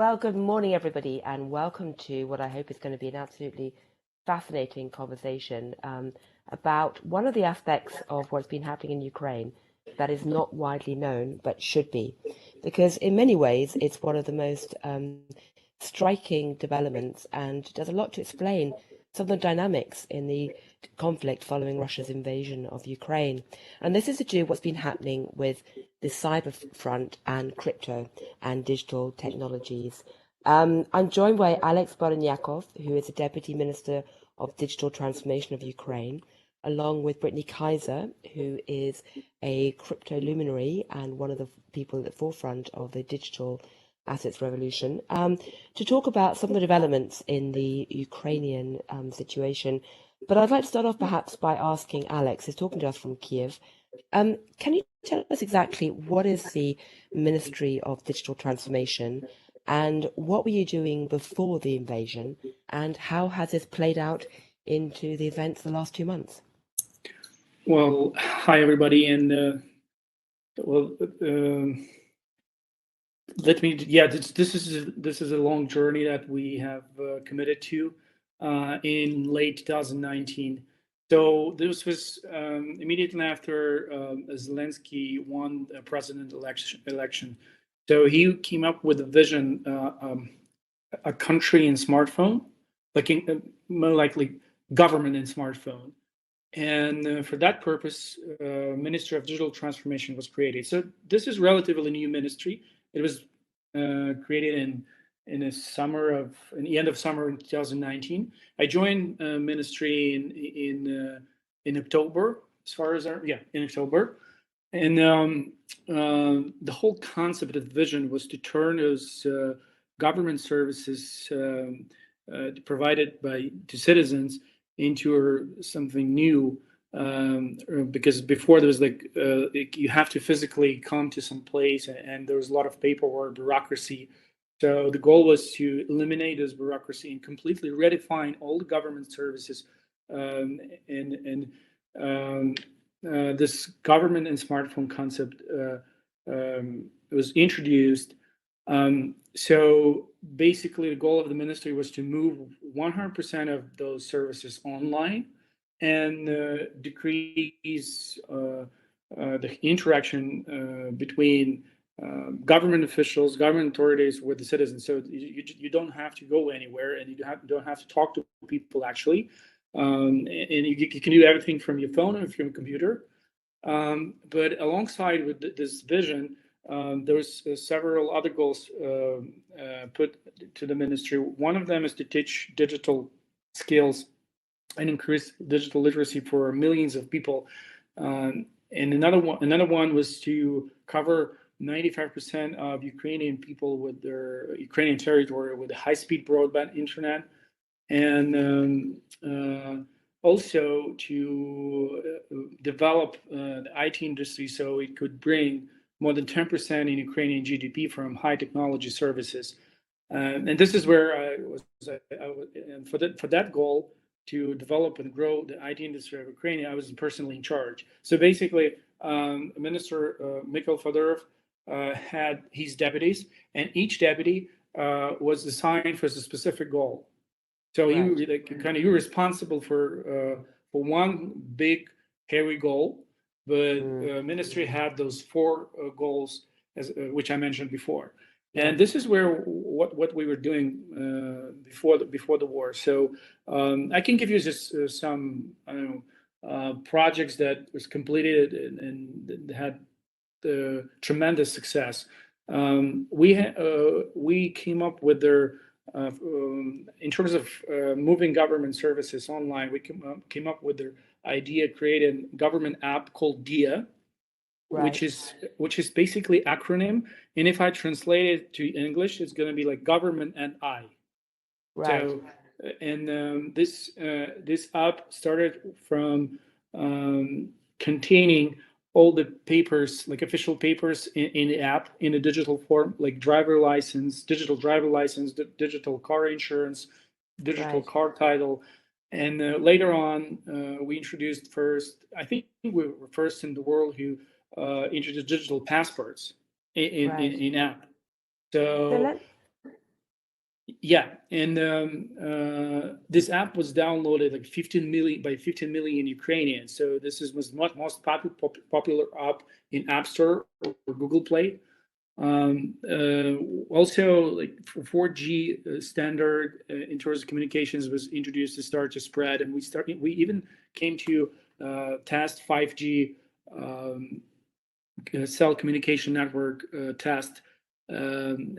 Well, good morning, everybody, and welcome to what I hope is going to be an absolutely fascinating conversation about one of the aspects of what's been happening in Ukraine that is not widely known but should be. Because in many ways, it's one of the most striking developments and does a lot to explain some of the dynamics in the conflict following Russia's invasion of Ukraine. And this is to do with what's been happening with the cyber front and crypto and digital technologies. I'm joined by Alex Bornyakov, who is the Deputy Minister of Digital Transformation of Ukraine, along with Brittany Kaiser, who is a crypto luminary and one of the people at the forefront of the digital assets revolution, to talk about some of the developments in the Ukrainian situation. But I'd like to start off perhaps by asking Alex, who's talking to us from Kiev, can you tell us exactly what is the Ministry of Digital Transformation and what were you doing before the invasion and how has this played out into the events the last 2 months? Well, hi everybody, and let me. Yeah, this is a long journey that we have committed to in late 2019. So this was immediately after Zelensky won the president election. So he came up with a vision, a country in smartphone, like more likely government in smartphone. And for that purpose, Ministry of Digital Transformation was created. So this is relatively new ministry. It was created in the end of summer in 2019. I joined ministry in October, in October, and the whole concept of the vision was to turn those government services provided to citizens into something new, because before there was you have to physically come to some place and there was a lot of paperwork, bureaucracy. So the goal was to eliminate this bureaucracy and completely redefine all the government services, and this government and smartphone concept was introduced. So basically, the goal of the ministry was to move 100% of those services online and decrease the interaction between government officials, government authorities with the citizens. So you don't have to go anywhere, and you don't have to talk to people actually, and you can do everything from your phone or from your computer. But alongside with this vision, there was several other goals put to the ministry. One of them is to teach digital skills and increase digital literacy for millions of people. And another one was to cover 95% of Ukrainian people with their Ukrainian territory with high-speed broadband internet, and also to develop the IT industry so it could bring more than 10% in Ukrainian GDP from high technology services. And this is where I was and for that goal, to develop and grow the IT industry of Ukraine, I was personally in charge. So basically, Minister Mikhail Fedorov had his deputies, and each deputy was assigned for a specific goal. So right. You were responsible for one big, hairy goal, but ministry had those four goals, which I mentioned before. And this is where what we were doing before the war. So I can give you just some projects that was completed and had tremendous success. We came up with their in terms of moving government services online. We came up with the idea of creating a government app called DIA. Right. which is basically acronym, and if I translate it to English, it's going to be like government and I. Right. So, and this app started from containing all the papers, like official papers in the app in a digital form, like driver license, digital driver license, digital car insurance, digital car title. And later on, we introduced I think we were first in the world who introduced digital passports in app. So Yeah, and this app was downloaded like 15 million by 15 million Ukrainians. So this was most popular app in App Store or Google Play. Also, like 4G standard in terms of communications was introduced to start to spread, and we even came to test 5G cell communication network test, and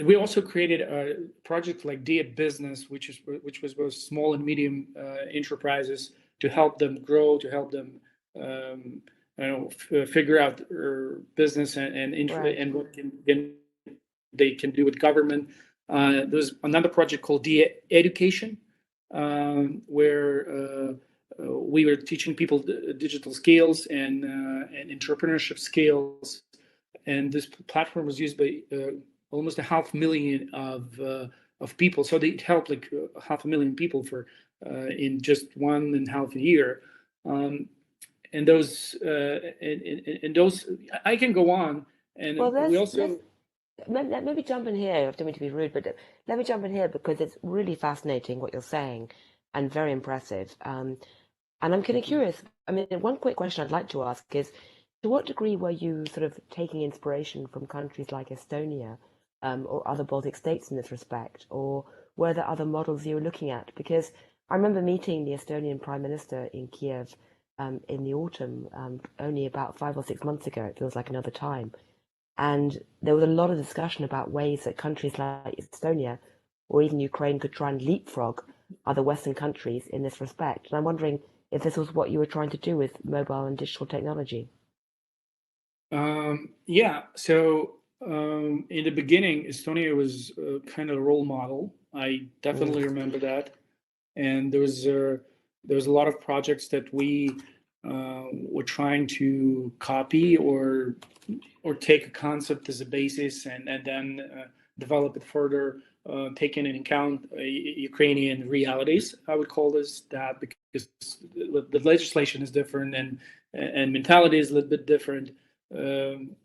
we also created a project like Dia Business, which was both small and medium enterprises to help them grow, to help them figure out their business and what they can do with government. There's another project called Dia Education, where we were teaching people digital skills and entrepreneurship skills, and this platform was used by almost 500,000 of people. So they helped like 500,000 people for in just 1.5 year. And those I can go on. And Well, we also let me jump in here. I don't mean to be rude, but let me jump in here because it's really fascinating what you're saying and very impressive. And I'm kind of curious. I mean, one quick question I'd like to ask is, to what degree were you sort of taking inspiration from countries like Estonia, or other Baltic states in this respect, or were there other models you were looking at? Because I remember meeting the Estonian Prime Minister in Kiev, in the autumn, only about 5 or 6 months ago. It feels like another time. And there was a lot of discussion about ways that countries like Estonia or even Ukraine could try and leapfrog other Western countries in this respect. And I'm wondering if this was what you were trying to do with mobile and digital technology. yeah. So in the beginning, Estonia was kind of a role model. I Mm, definitely remember that, and there was a lot of projects that we were trying to copy or take a concept as a basis and then develop it further, taking into account Ukrainian realities. I would call this that because the legislation is different and mentality is a little bit different. Um,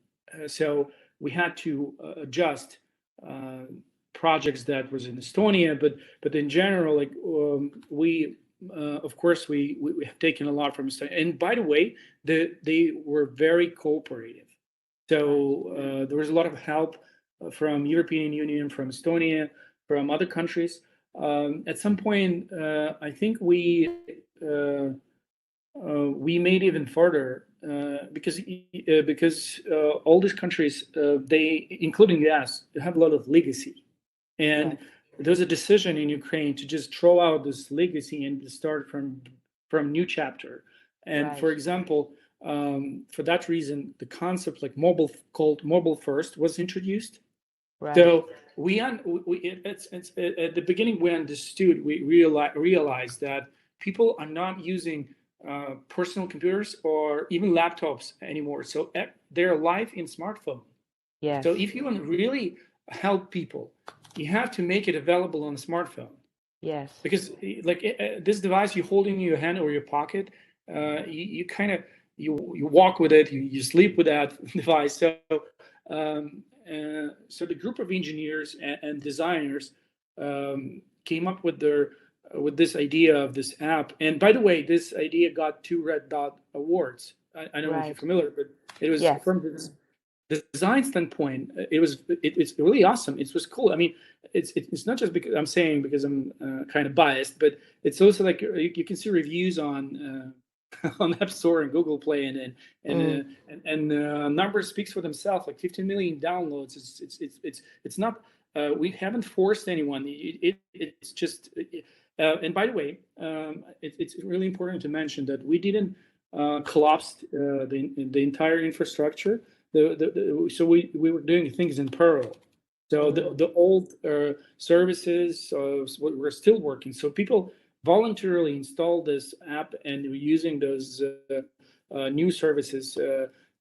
so we had to adjust uh, projects that was in Estonia, but in general, like we of course we have taken a lot from Estonia. And by the way, they were very cooperative. right. So there was a lot of help from European Union, from Estonia, from other countries. At some point, I think we made even further because all these countries, they, including the US, have a lot of legacy, and Yes. there's a decision in Ukraine to just throw out this legacy and start from new chapter. And Right. for example, for that reason, the concept like mobile called mobile first was introduced. Right. So it's at the beginning we understood, we realized that people are not using personal computers or even laptops anymore. So they're live in smartphone. Yes. So if you want to really help people, you have to make it available on a smartphone, Yes. because like this device you hold in your hand or your pocket, you kind of you walk with it, you sleep with that device. So the group of engineers and designers came up with their with this idea of this app. And by the way, this idea got 2 Red Dot awards. I don't know if you're Right. familiar, but it was Yes. from the design standpoint. It's really awesome. It was cool. I mean, it's not just because I'm saying because I'm kind of biased, but it's also like you can see reviews on on App Store and Google Play, Mm, numbers speaks for themselves. Like 15 million downloads. It's not. We haven't forced anyone. It's just. And by the way, it's really important to mention that we didn't collapse the entire infrastructure. So we were doing things in parallel. So mm. the old services were still working. So people voluntarily installed this app and were using those new services,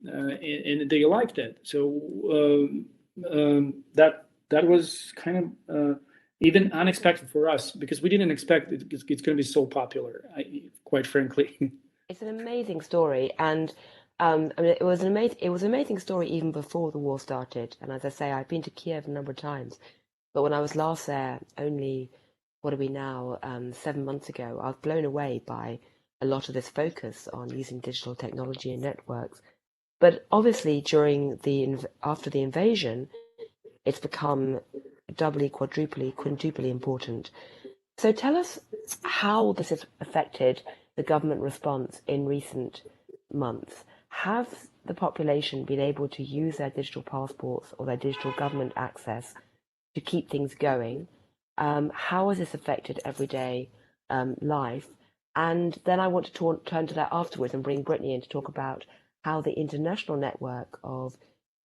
and they liked it. So that was kind of even unexpected for us because we didn't expect it's going to be so popular. Quite frankly. It's an amazing story, and I mean, it was an amazing story even before the war started. And as I say, I've been to Kiev a number of times, but when I was last there, only what are we now, 7 months ago, I was blown away by a lot of this focus on using digital technology and networks. But obviously, after the invasion, it's become doubly, quadruply, quintuply important. So tell us how this has affected the government response in recent months. Have the population been able to use their digital passports or their digital government access to keep things going? How has this affected everyday life? And then I want to turn to that afterwards and bring Brittany in to talk about how the international network of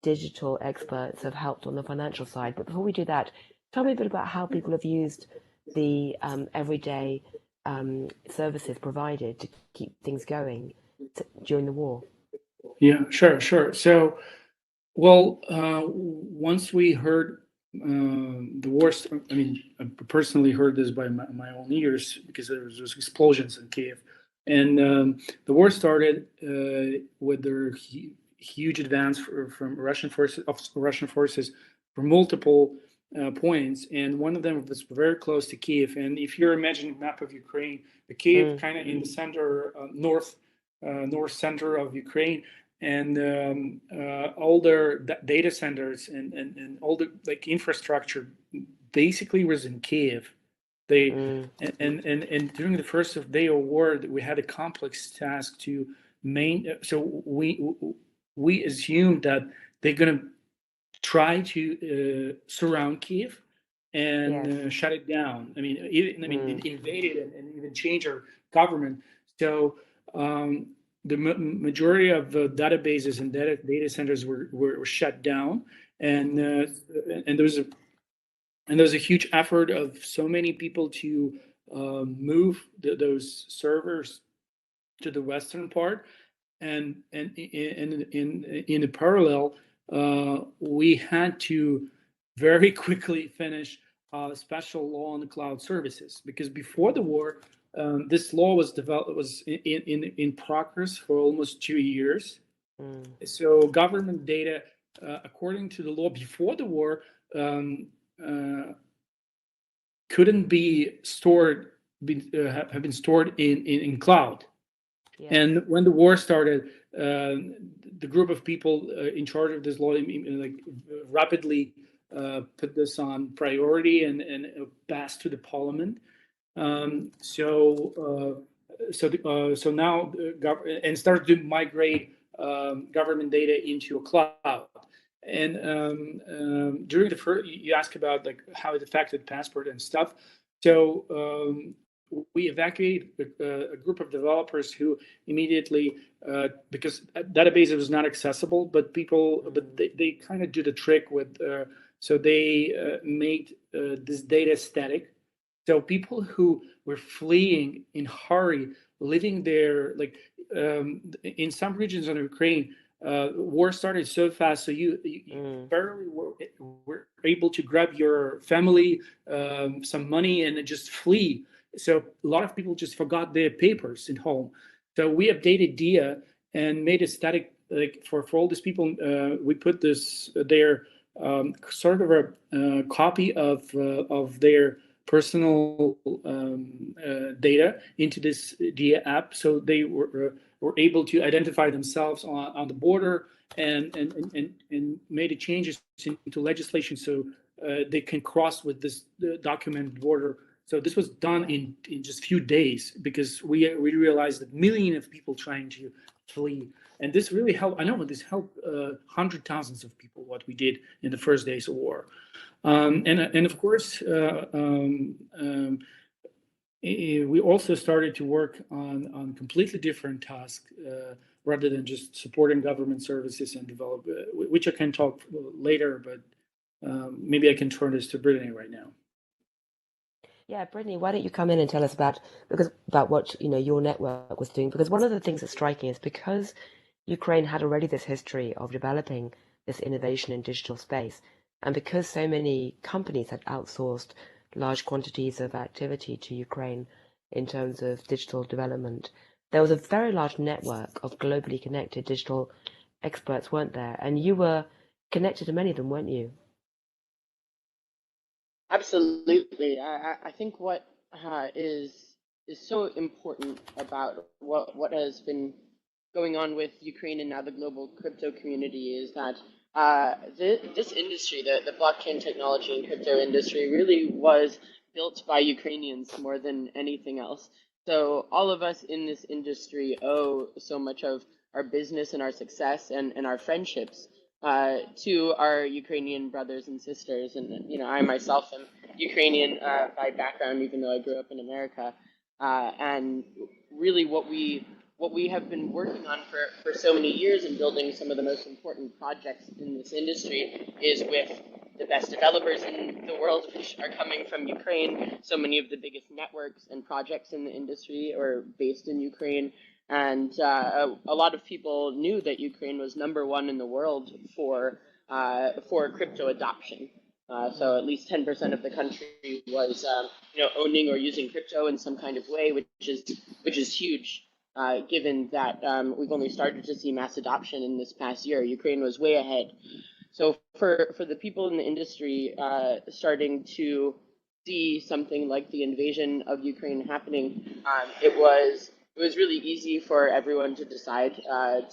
digital experts have helped on the financial side. But before we do that, tell me a bit about how people have used the everyday services provided to keep things going during the war. Yeah, sure. So, well, once we heard the worst, I mean, I personally heard this by my own ears because there was explosions in Kiev, and the war started with their huge advance from Russian forces from multiple points, and one of them was very close to Kiev. And if you're imagining a map of Ukraine, the Kiev kind of in the center, north center of Ukraine, and all their data centers and all the like infrastructure basically was in Kiev. They and during the first day of war, we had a complex task to So we assumed that they're gonna try to surround Kiev and Yes. shut it down. I mean, invade it and even change our government. So the majority of the databases and data centers were shut down, and and there was a huge effort of so many people to move those servers to the western part, and in the parallel, we had to very quickly finish a special law on the cloud services, because before the war, this law was developed was in progress for almost 2 years. So government data, according to the law before the war, um, uh, couldn't be stored, have been stored in cloud. Yes. And when the war started, the group of people in charge of this law like rapidly put this on priority and passed to the parliament. So now and started to migrate government data into a cloud. And during the first, you ask about like how it affected passport and stuff. So we evacuated a group of developers who immediately, because database was not accessible, but they kind of do the trick with, so they made this data static. So people who were fleeing in hurry, living there, like in some regions of Ukraine, war started so fast, so you barely were able to grab your family, some money, and just flee. So a lot of people just forgot their papers at home. So we updated DIA and made a static, like for all these people. We put this their sort of a copy of their personal data into this DIA app, so they were able to identify themselves on the border, and made a changes into legislation so they can cross with this document border. So this was done in just few days, because we realized that millions of people trying to flee, and this really helped. I know this helped hundred thousands of people. What we did in the first days of war, and of course, we also started to work on completely different tasks, rather than just supporting government services and develop, which I can talk later, but maybe I can turn this to Brittany right now. Yeah, Brittany, why don't you come in and tell us about what your network was doing? Because one of the things that's striking is because Ukraine had already this history of developing this innovation in digital space, and because so many companies had outsourced large quantities of activity to Ukraine in terms of digital development, there was a very large network of globally connected digital experts, weren't there? And you were connected to many of them, weren't you? Absolutely. I think what is so important about what has been going on with Ukraine and now the global crypto community is that this industry, the blockchain technology and crypto industry, really was built by Ukrainians more than anything else. So all of us in this industry owe so much of our business and our success and our friendships to our Ukrainian brothers and sisters. And I myself am Ukrainian by background, even though I grew up in America. And really, what we have been working on for so many years and building some of the most important projects in this industry is with the best developers in the world, which are coming from Ukraine. So many of the biggest networks and projects in the industry are based in Ukraine. And a lot of people knew that Ukraine was #1 in the world for crypto adoption. So at least 10% of the country was owning or using crypto in some kind of way, which is huge. Given that we've only started to see mass adoption in this past year, Ukraine was way ahead. So for the people in the industry starting to see something like the invasion of Ukraine happening, it was really easy for everyone to decide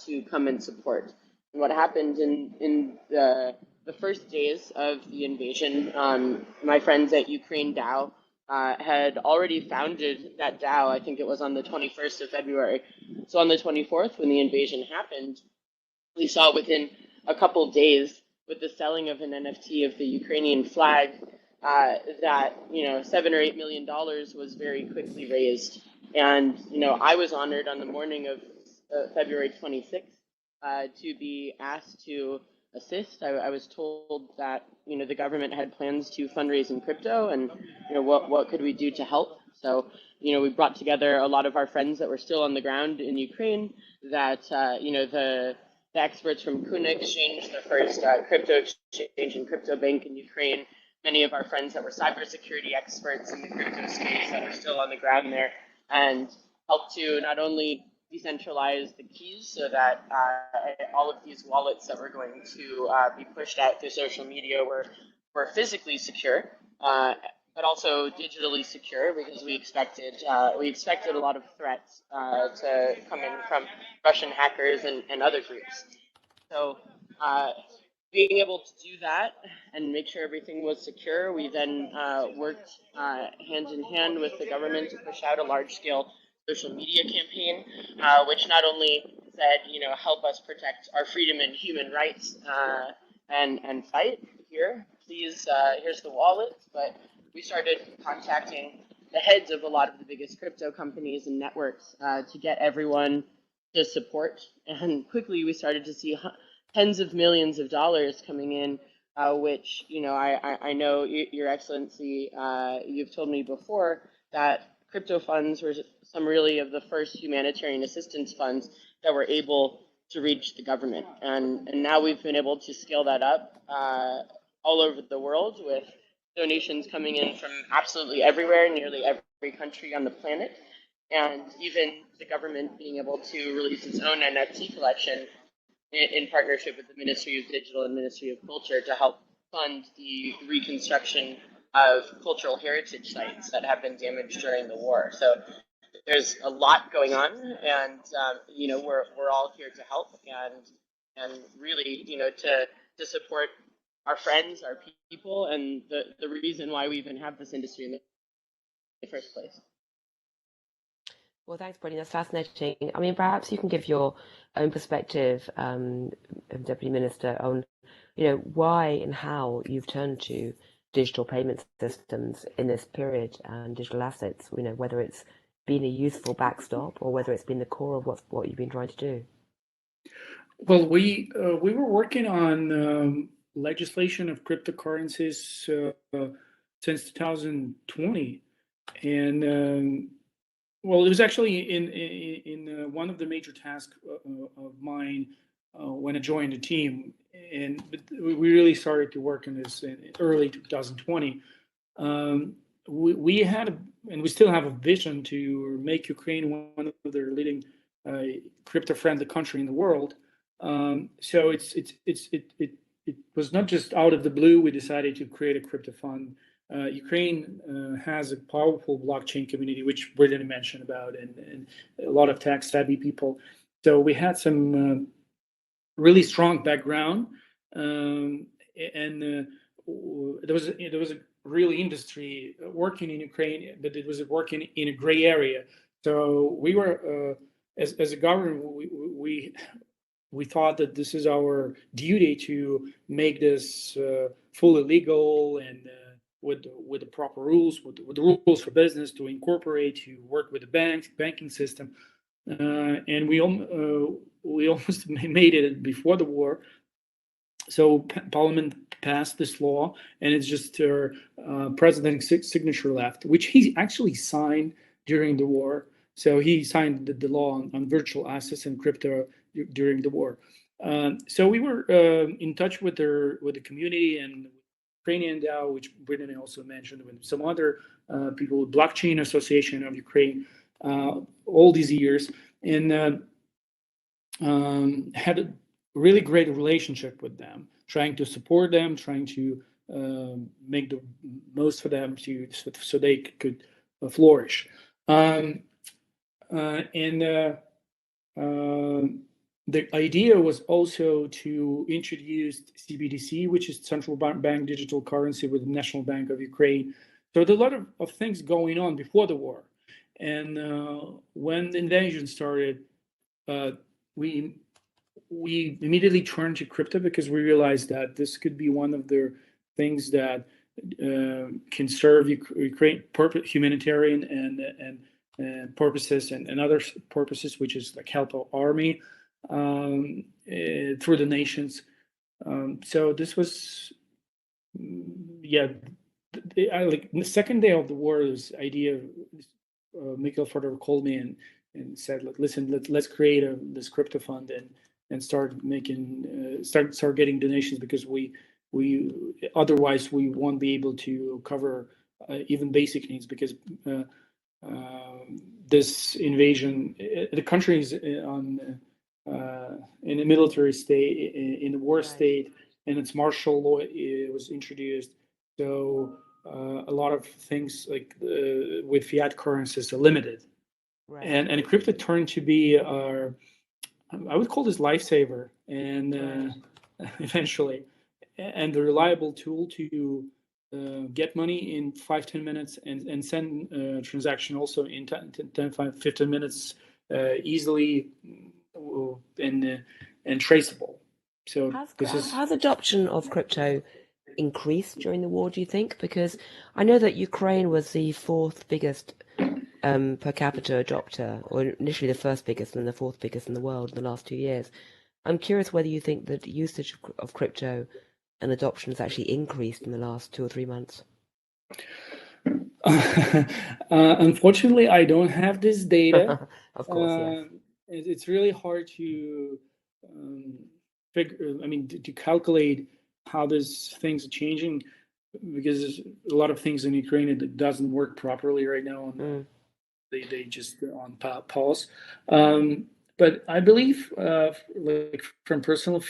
to come and support. And what happened in the first days of the invasion, my friends at Ukraine DAO had already founded that DAO. I think it was on the 21st of February. So on the 24th, when the invasion happened, we saw within a couple days, with the selling of an NFT of the Ukrainian flag, that $7 or $8 million was very quickly raised. And I was honored on the morning of February 26th to be asked to assist. I was told that the government had plans to fundraise in crypto, and what could we do to help. So we brought together a lot of our friends that were still on the ground in Ukraine. That the experts from Kuna Exchange, the first crypto exchange and crypto bank in Ukraine. Many of our friends that were cybersecurity experts in the crypto space that are still on the ground there, and helped to not only decentralize the keys so that all of these wallets that were going to be pushed out through social media were physically secure, but also digitally secure, because we expected a lot of threats to come in from Russian hackers and other groups. So being able to do that and make sure everything was secure, we then worked hand in hand with the government to push out a large-scale social media campaign, which not only said, help us protect our freedom and human rights and fight here, please, here's the wallet, but we started contacting the heads of a lot of the biggest crypto companies and networks to get everyone to support. And quickly we started to see tens of millions of dollars coming in, which, I know, Your Excellency, you've told me before that crypto funds were some really of the first humanitarian assistance funds that were able to reach the government. And now we've been able to scale that up all over the world, with donations coming in from absolutely everywhere, nearly every country on the planet, and even the government being able to release its own NFT collection in partnership with the Ministry of Digital and Ministry of Culture to help fund the reconstruction of cultural heritage sites that have been damaged during the war. So there's a lot going on, and we're all here to help and really to support our friends, our people, and the reason why we even have this industry in the first place. Well, thanks, Brittany. That's fascinating. I mean, perhaps you can give your own perspective, Deputy Minister, on why and how you've turned to digital payment systems in this period and digital assets. Whether it's been a useful backstop or whether it's been the core of what you've been trying to do. Well, we were working on legislation of cryptocurrencies since 2020, and well, it was actually in one of the major tasks of mine when I joined the team, but we really started to work on this in early 2020. We had and we still have a vision to make Ukraine one of their leading crypto-friendly country in the world. So it was not just out of the blue we decided to create a crypto fund. Ukraine has a powerful blockchain community, which Brittany mentioned about, and a lot of tech-savvy people. So we had some really strong background, and there was a really industry working in Ukraine, but it was working in a gray area. So we were, as a government, we thought that this is our duty to make this fully legal and with the proper rules, with the rules for business, to incorporate, to work with the banking system, and we almost made it before the war. So Parliament passed this law, and it's just President's signature left, which he actually signed during the war. So he signed the law on virtual assets and crypto during the war. So we were in touch with the community and Ukrainian DAO, which Brittany also mentioned, with some other people, Blockchain Association of Ukraine, all these years, and had a really great relationship with them, trying to support them, trying to make the most for them so they could flourish. The idea was also to introduce CBDC, which is central bank digital currency with the National Bank of Ukraine. So there are a lot of things going on before the war. And when the invasion started, we immediately turned to crypto because we realized that this could be one of the things that can serve Ukraine humanitarian and purposes and other purposes, which is like help our army through the nations. So this was, like the second day of the war, this idea, Mikhail Fedorov called me and said, like, listen, let's create this crypto fund and start making start getting donations, because we otherwise we won't be able to cover even basic needs, because this invasion, the country is in a military state, in a war state, and its martial law was introduced. So a lot of things like with fiat currencies are limited, and crypto turned to be our, I would call this lifesaver, and eventually, and the reliable tool to get money in 5-10 minutes and send a transaction also in 10-15 minutes easily and traceable. So has adoption of crypto increased during the war, do you think? Because I know that Ukraine was the fourth biggest per capita adopter, or initially the first biggest and then the fourth biggest in the world in the last 2 years. I'm curious whether you think that usage of crypto and adoption has actually increased in the last 2 or 3 months. Unfortunately, I don't have this data. Of course, yes. It's really hard to to calculate how these things are changing, because there's a lot of things in Ukraine that doesn't work properly right now. They just on pause. But I believe, like from personal,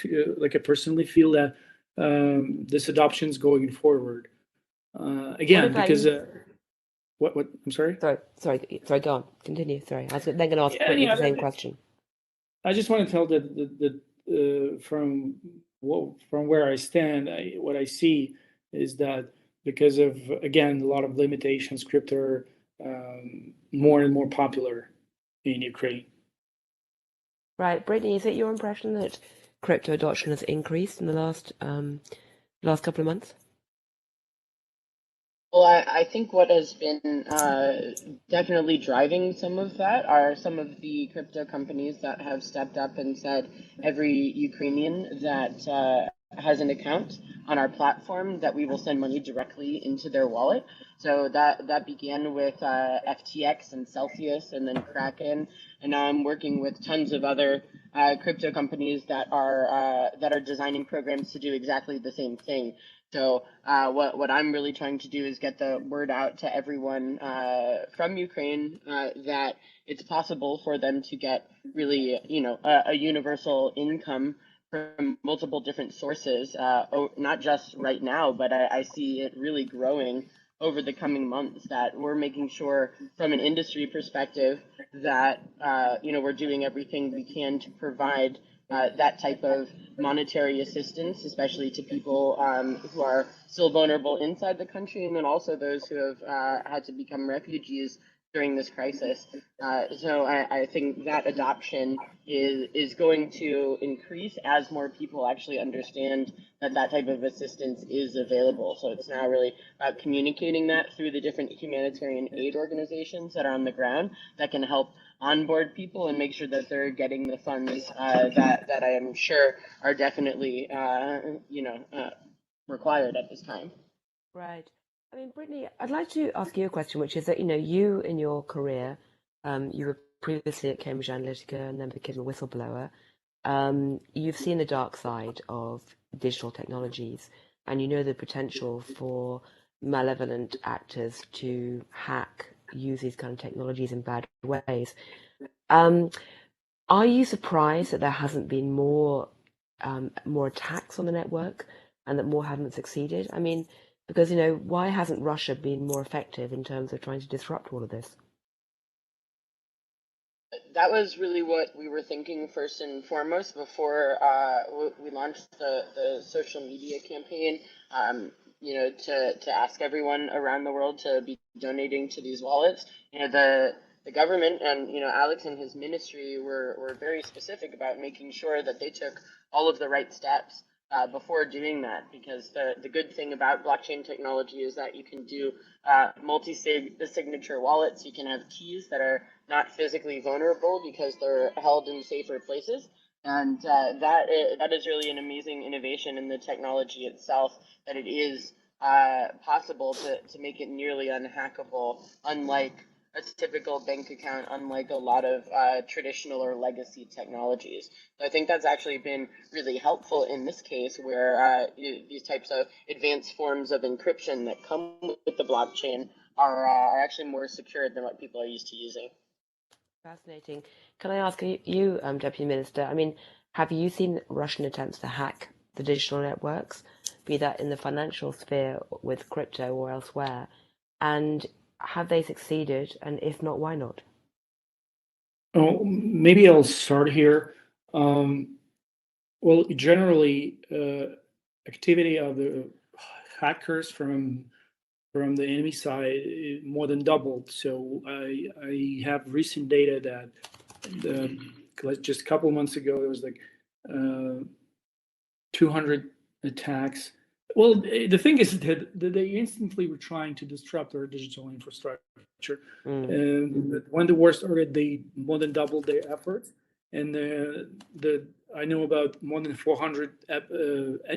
I personally feel that this adoption is going forward. Again, because what? I'm sorry. Sorry. Go on. Continue. Sorry, I was then going to ask Brittany the same question. I just want to tell that from where I stand, what I see is that because of, again, a lot of limitations, crypto more and more popular in Ukraine. Right, Brittany, is it your impression that crypto adoption has increased in the last couple of months? Well, I think what has been definitely driving some of that are some of the crypto companies that have stepped up and said every Ukrainian that has an account on our platform, that we will send money directly into their wallet. So that began with FTX and Celsius, and then Kraken, and now I'm working with tons of other crypto companies that are designing programs to do exactly the same thing. So what I'm really trying to do is get the word out to everyone from Ukraine that it's possible for them to get really, a universal income from multiple different sources, not just right now, but I see it really growing over the coming months, that we're making sure from an industry perspective that, we're doing everything we can to provide that type of monetary assistance, especially to people who are still vulnerable inside the country, and then also those who have had to become refugees during this crisis. So I think that adoption is going to increase as more people actually understand that type of assistance is available. So it's now really about communicating that through the different humanitarian aid organizations that are on the ground that can help onboard people and make sure that they're getting the funds that I am sure are definitely required at this time. Right. I mean, Brittany, I'd like to ask you a question, which is that, you in your career, you were previously at Cambridge Analytica and then became a whistleblower. You've seen the dark side of digital technologies, and you know the potential for malevolent actors to use these kind of technologies in bad ways. Are you surprised that there hasn't been more attacks on the network and that more haven't succeeded? I mean, because, why hasn't Russia been more effective in terms of trying to disrupt all of this? That was really what we were thinking first and foremost before we launched the social media campaign. To ask everyone around the world to be donating to these wallets. The government and Alex and his ministry were very specific about making sure that they took all of the right steps before doing that, because the good thing about blockchain technology is that you can do multi-signature wallets. You can have keys that are not physically vulnerable because they're held in safer places. And that is really an amazing innovation in the technology itself, that it is possible to make it nearly unhackable, unlike a typical bank account, unlike a lot of traditional or legacy technologies. So I think that's actually been really helpful in this case, where these types of advanced forms of encryption that come with the blockchain are actually more secure than what people are used to using. Fascinating. Can I ask you, Deputy Minister, I mean, have you seen Russian attempts to hack the digital networks, be that in the financial sphere with crypto or elsewhere? And have they succeeded? And if not, why not? Oh, maybe I'll start here. Well, generally, activity of the hackers from the enemy side more than doubled. So I have recent data that just a couple of months ago there was like 200 attacks. Well, the thing is that they instantly were trying to disrupt our digital infrastructure. And when the war started, they more than doubled their efforts. And I know about more than 400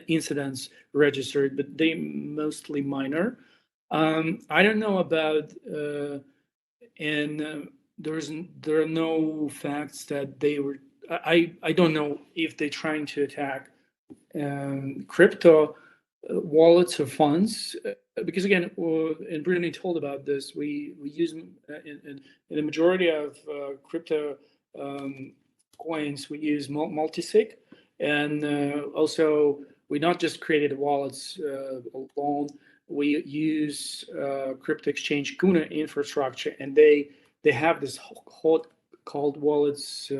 incidents registered, but they mostly minor. I don't know about, and there are no facts that they were. I don't know if they're trying to attack crypto wallets or funds, because again, and Brittany told about this. We use in the majority of crypto coins, we use multisig, and also we not just created wallets alone. We use crypto exchange Guna infrastructure, and they have this hot cold wallets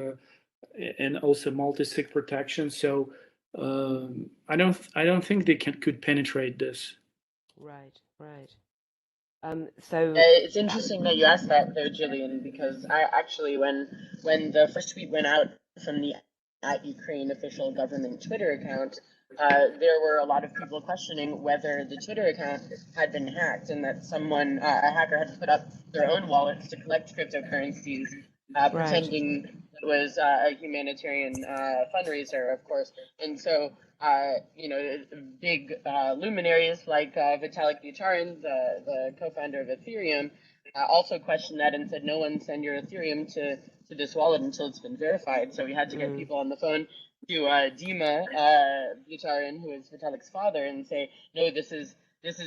and also multi-sig protection. So I don't think they could penetrate this. Right. It's interesting that you asked that, though, Gillian, because I actually, when the first tweet went out from the @Ukraine official government Twitter account, there were a lot of people questioning whether the Twitter account had been hacked, and that a hacker had put up their own wallets to collect cryptocurrencies, pretending was a humanitarian fundraiser, of course. And so, big luminaries like Vitalik Buterin, the co-founder of Ethereum, also questioned that and said, no one send your Ethereum to this wallet until it's been verified. So we had to get people on the phone to Dima Buterin, who is Vitalik's father, and say, no, this is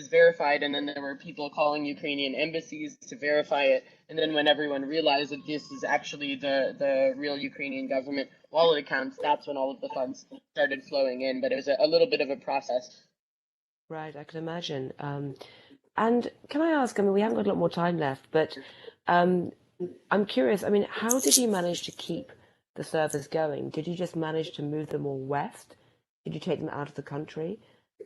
verified. And then there were people calling Ukrainian embassies to verify it. And then when everyone realized that this is actually the real Ukrainian government wallet accounts, that's when all of the funds started flowing in. But it was a little bit of a process. Right, I can imagine. And can I ask, I mean, we haven't got a lot more time left, but I'm curious, I mean, how did you manage to keep the servers going? Did you just manage to move them all west? Did you take them out of the country?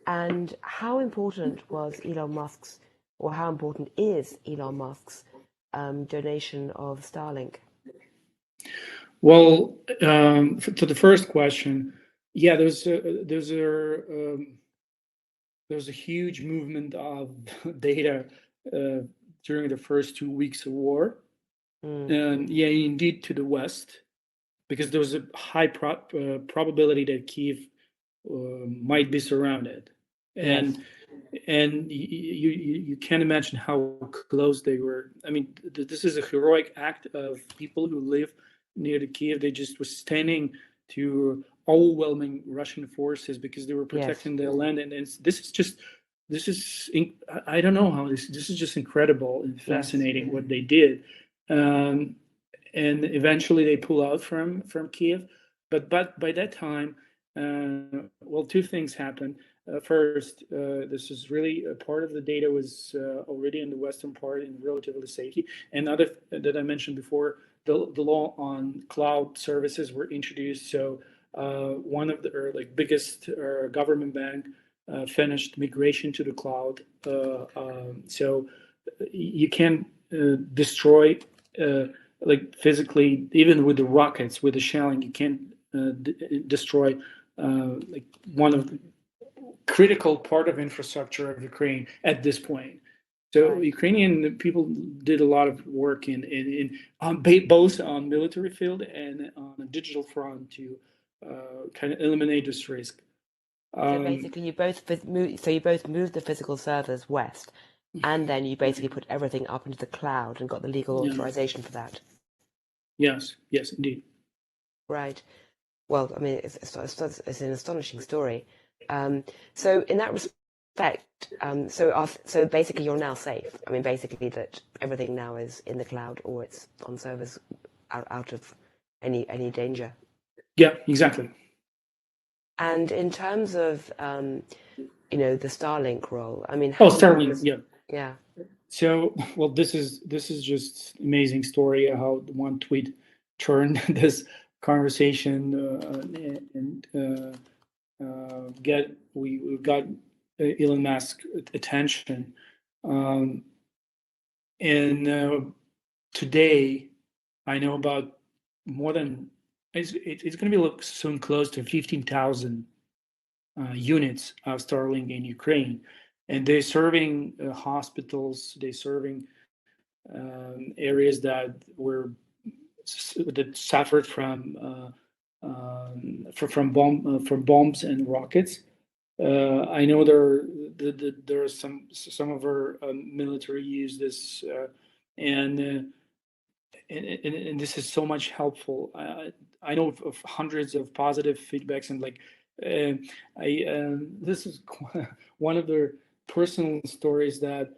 And how important was Elon Musk's, or how important is Elon Musk's donation of Starlink? Well, to the first question, yeah, there's a huge movement of data during the first 2 weeks of war, and yeah, indeed to the west, because there was a high probability that Kiev might be surrounded, and you can't imagine how close they were. I mean, this is a heroic act of people who live near the Kiev. They just were standing to overwhelming Russian forces because they were protecting their land, and this is I don't know how this is just incredible and fascinating what they did, and eventually they pull out from Kiev, but by that time, well, two things happened. First, this is really a part of the data was already in the western part in relatively safety, and other that I mentioned before, the law on cloud services were introduced. So one of the biggest government bank finished migration to the cloud. So you can destroy physically, even with the rockets, with the shelling, you can't destroy one of the critical part of infrastructure of Ukraine at this point. So Ukrainian people did a lot of work both on military field and on a digital front to kind of eliminate this risk. So basically, you both moved the physical servers west, and then you basically put everything up into the cloud and got the legal authorization for that. Yes, indeed. Right. Well, I mean, it's an astonishing story. So in that respect, so basically you're now safe. I mean, basically that everything now is in the cloud or it's on servers out of any danger. Yeah, exactly. And in terms of the Starlink role, I mean, Starlink, yeah. So, well, this is just amazing story how one tweet turned this conversation and we got Elon Musk attention, and today I know about more than it's going to be soon close to 15,000 units of Starlink in Ukraine, and they're serving hospitals. They're serving areas that suffered from bombs and rockets. I know there are some of our military use this, and this is so much helpful. I know of hundreds of positive feedbacks, and this is one of the personal stories that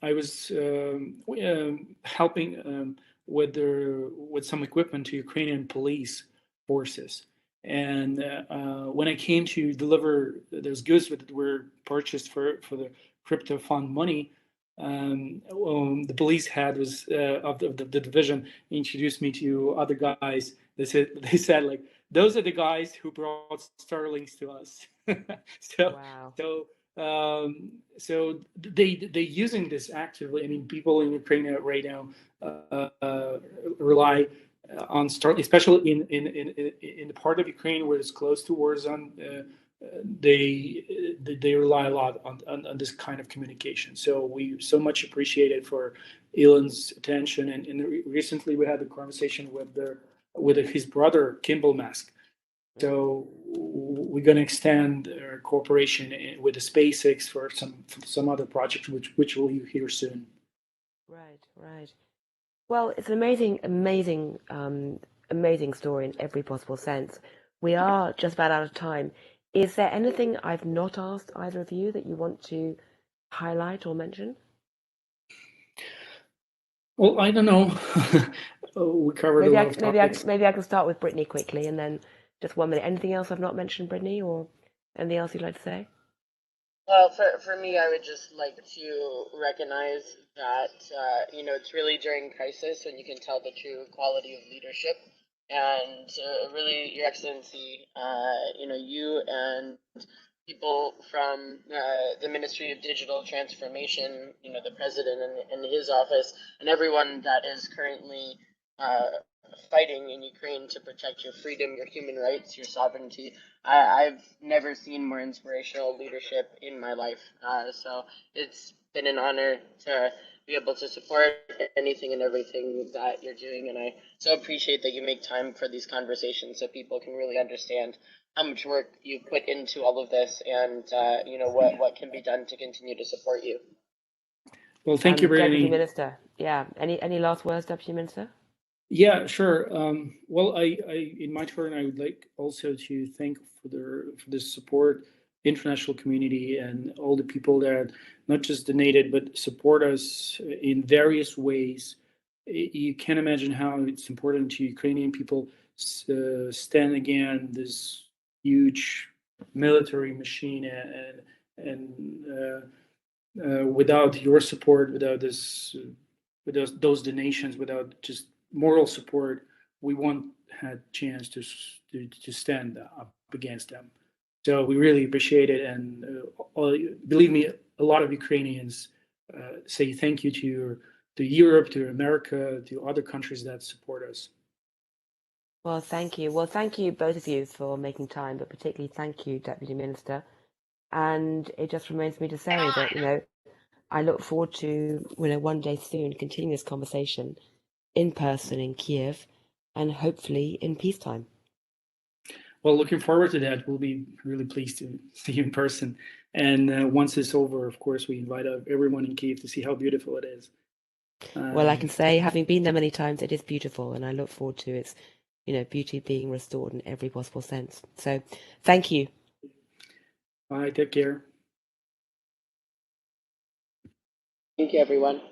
I was helping with some equipment to Ukrainian police forces. And when I came to deliver those goods that were purchased for the crypto fund money, the police head was of the division introduced me to other guys. They said like, those are the guys who brought Starlinks to us. So they using this actively. I mean, people in Ukraine right now rely on Starlink, especially in the part of Ukraine where it's close to war zone. They rely a lot on this kind of communication. So we so much appreciate it for Elon's attention. And recently we had a conversation with with his brother Kimball Mask. So we're going to extend our cooperation with the SpaceX for some other projects, which will you hear soon. Right, right. Well, it's an amazing story in every possible sense. We are just about out of time. Is there anything I've not asked either of you that you want to highlight or mention? Well, I don't know. We covered a lot of topics. Maybe I can start with Brittany quickly, and then just 1 minute. Anything else I've not mentioned, Brittany, or anything else you'd like to say? Well, for me, I would just like to recognize that, it's really during crisis when you can tell the true quality of leadership. And really, Your Excellency, you and people from the Ministry of Digital Transformation, the President and his office, and everyone that is currently fighting in Ukraine to protect your freedom, your human rights, your sovereignty. I've never seen more inspirational leadership in my life. So it's been an honor to be able to support anything and everything that you're doing. And I so appreciate that you make time for these conversations so people can really understand how much work you put into all of this and, what can be done to continue to support you. Well, thank you, Brittany. Deputy Minister, yeah. Any last words, Deputy Minister? Yeah, sure. Well, in my turn, I would like also to thank for the support, international community, and all the people that not just donated but support us in various ways. You can't imagine how it's important to Ukrainian people stand against this huge military machine, and without your support, without without those donations, without just moral support, we won't have chance to stand up against them. So we really appreciate it, and believe me, a lot of Ukrainians say thank you to Europe, to America, to other countries that support us. Well, thank you. Well, thank you both of you for making time, but particularly thank you, Deputy Minister. And it just remains me to say that I look forward to one day soon continuing this conversation in person in Kiev, and hopefully in peacetime. Well, looking forward to that. We'll be really pleased to see you in person. And once it's over, of course, we invite everyone in Kiev to see how beautiful it is. Well, I can say, having been there many times, it is beautiful, and I look forward to its, beauty being restored in every possible sense. So, thank you. Bye. Take care. Thank you, everyone.